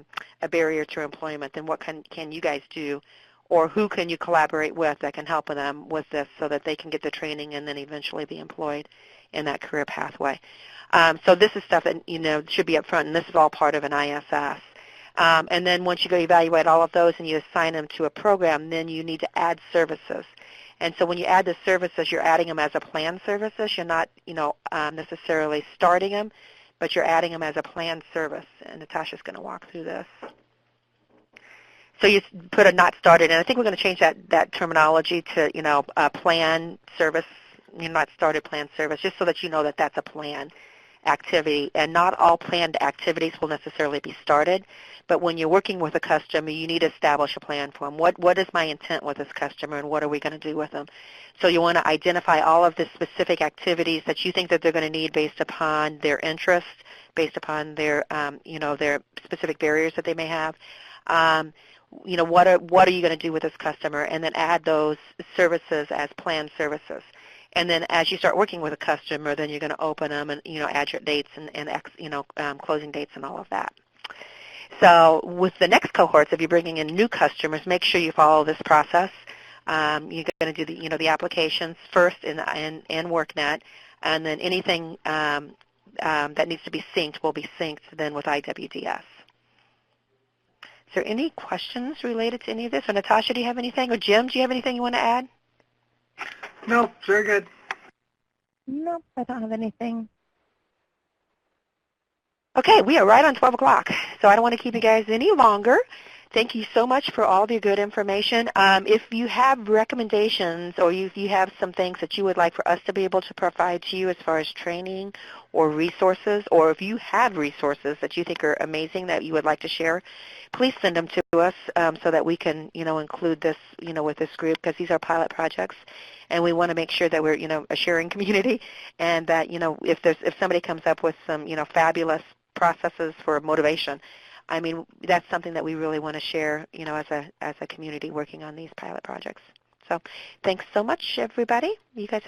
barrier to employment, then what can you guys do, or who can you collaborate with that can help them with this so that they can get the training and then eventually be employed in that career pathway? So this is stuff that should be up front, and this is all part of an ISS. And then once you go evaluate all of those and you assign them to a program, then you need to add services. And so when you add the services, you're adding them as a planned services. You're not, necessarily starting them, but you're adding them as a planned service. And Natasha's going to walk through this. So you put a not started, and I think we're going to change that terminology to, a planned service, not started planned service, just so that you know that that's a planned activity. And not all planned activities will necessarily be started. But when you're working with a customer, you need to establish a plan for them. What is my intent with this customer, and what are we going to do with them? So you want to identify all of the specific activities that you think that they're going to need based upon their interests, based upon their, their specific barriers that they may have. What are you going to do with this customer, and then add those services as planned services. And then as you start working with a customer, then you're going to open them and, add your dates and closing dates and all of that. So with the next cohorts, if you're bringing in new customers, make sure you follow this process. You're going to do the applications first in WorkNet, and then anything that needs to be synced will be synced then with IWDS. Is there any questions related to any of this? Or Natasha, do you have anything? Or Jim, do you have anything you want to add? No, very good. No, I don't have anything. Okay, we are right on 12 o'clock, so I don't want to keep you guys any longer. Thank you so much for all of your good information. If you have recommendations or if you have some things that you would like for us to be able to provide to you as far as training or resources, or if you have resources that you think are amazing that you would like to share, please send them to us so that we can, include this, with this group, because these are pilot projects, and we want to make sure that we're, a sharing community, and that, if somebody comes up with some, fabulous processes for motivation, I mean, that's something that we really want to share, as a community working on these pilot projects. So thanks so much, everybody. You guys